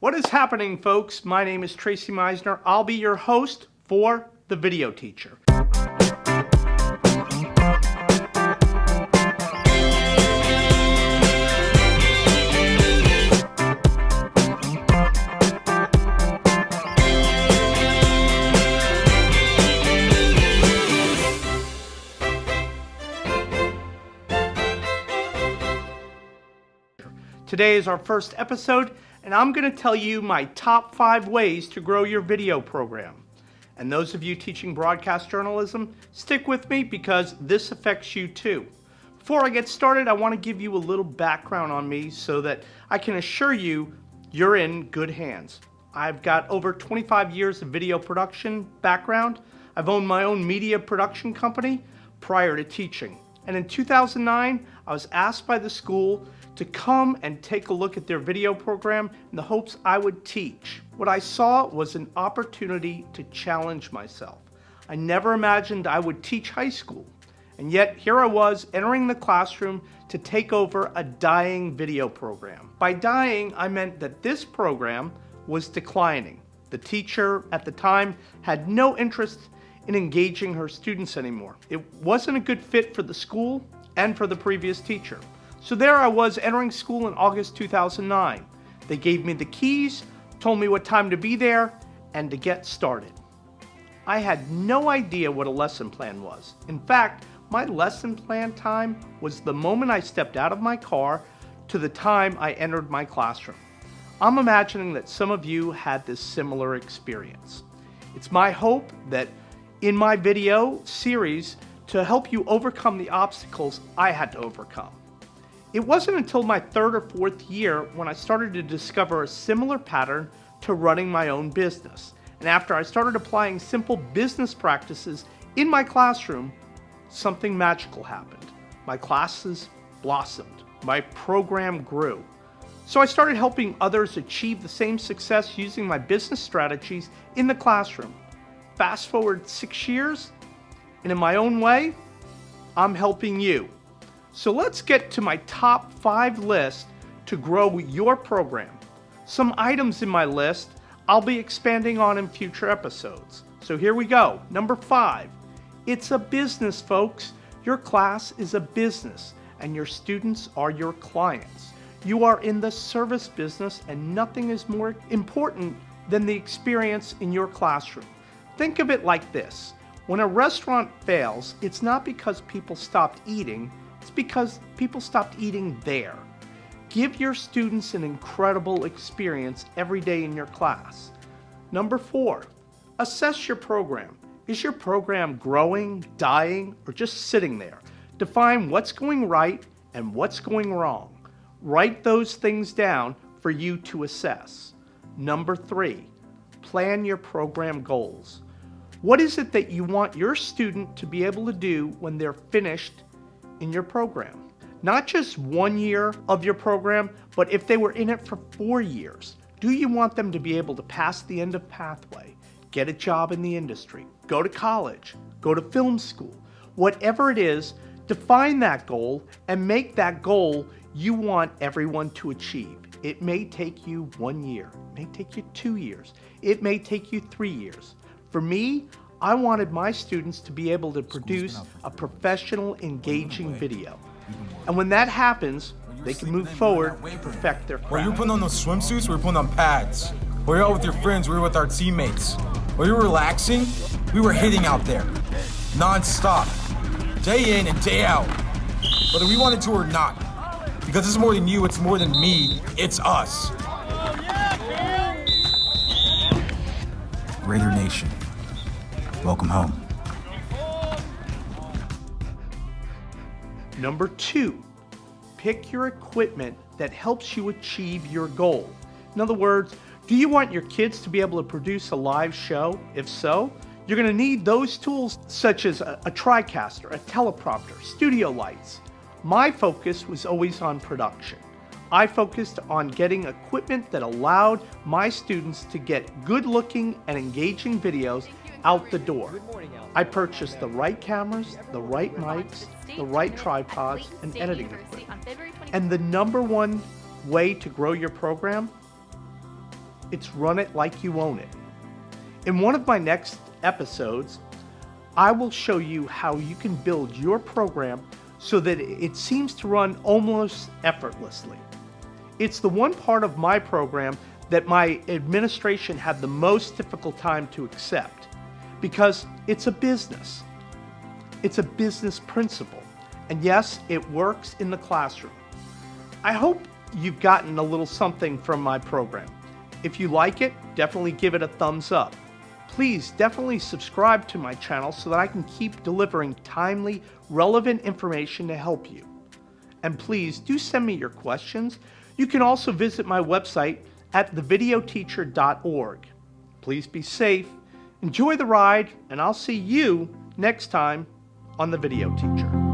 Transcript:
What is happening, folks? My name is Tracy Meisner. I'll be your host for The Video Teacher. Today is our first episode, and I'm going to tell you my top 5 ways to grow your video program. And those of you teaching broadcast journalism, stick with me because this affects you too. Before I get started, I want to give you a little background on me so that I can assure you you're in good hands. I've got over 25 years of video production background. I've owned my own media production company prior to teaching. And in 2009, I was asked by the school to come and take a look at their video program in the hopes I would teach. What I saw was an opportunity to challenge myself. I never imagined I would teach high school, and yet here I was entering the classroom to take over a dying video program. By dying, I meant that this program was declining. The teacher at the time had no interest in engaging her students anymore. It wasn't a good fit for the school and for the previous teacher. So there I was entering school in August 2009. They gave me the keys, told me what time to be there, and to get started. I had no idea what a lesson plan was. In fact, my lesson plan time was the moment I stepped out of my car to the time I entered my classroom. I'm imagining that some of you had this similar experience. It's my hope that in my video series to help you overcome the obstacles I had to overcome. It wasn't until my 3rd or 4th year when I started to discover a similar pattern to running my own business. And after I started applying simple business practices in my classroom, something magical happened. My classes blossomed. My program grew. So I started helping others achieve the same success using my business strategies in the classroom. Fast forward 6 years, and in my own way, I'm helping you. So let's get to my top 5 list to grow your program. Some items in my list I'll be expanding on in future episodes. So here we go. Number 5, it's a business, folks. Your class is a business and your students are your clients. You are in the service business and nothing is more important than the experience in your classroom. Think of it like this. When a restaurant fails, it's not because people stopped eating, it's because people stopped eating there. Give your students an incredible experience every day in your class. Number 4, assess your program. Is your program growing, dying, or just sitting there? Define what's going right and what's going wrong. Write those things down for you to assess. Number 3, plan your program goals. What is it that you want your student to be able to do when they're finished in your program? Not just 1 year of your program, but if they were in it for 4 years, do you want them to be able to pass the end of pathway, get a job in the industry, go to college, go to film school? Whatever it is, define that goal and make that goal you want everyone to achieve. It may take you 1 year, it may take you 2 years, it may take you 3 years. For me, I wanted my students to be able to produce a professional, engaging video. And when that happens, they can move forward to perfect their craft. While you were putting on those swimsuits, we were putting on pads. While you're out with your friends, we were with our teammates. While you were relaxing, we were hitting out there. Non-stop. Day in and day out. Whether we wanted to or not. Because it's more than you, it's more than me, it's us. Raider Nation, welcome home. Number 2, pick your equipment that helps you achieve your goal. In other words, do you want your kids to be able to produce a live show? If so, you're going to need those tools such as a TriCaster, a teleprompter, studio lights. My focus was always on production. I focused on getting equipment that allowed my students to get good-looking and engaging videos out the door. I purchased the right cameras, the right mics, the right tripods, and editing equipment. And the number one way to grow your program? It's run it like you own it. In one of my next episodes, I will show you how you can build your program so that it seems to run almost effortlessly. It's the one part of my program that my administration had the most difficult time to accept because it's a business. It's a business principle. And yes, it works in the classroom. I hope you've gotten a little something from my program. If you like it, definitely give it a thumbs up. Please definitely subscribe to my channel so that I can keep delivering timely, relevant information to help you. And please do send me your questions. You can also visit my website at thevideoteacher.org. Please be safe, enjoy the ride, and I'll see you next time on The Video Teacher.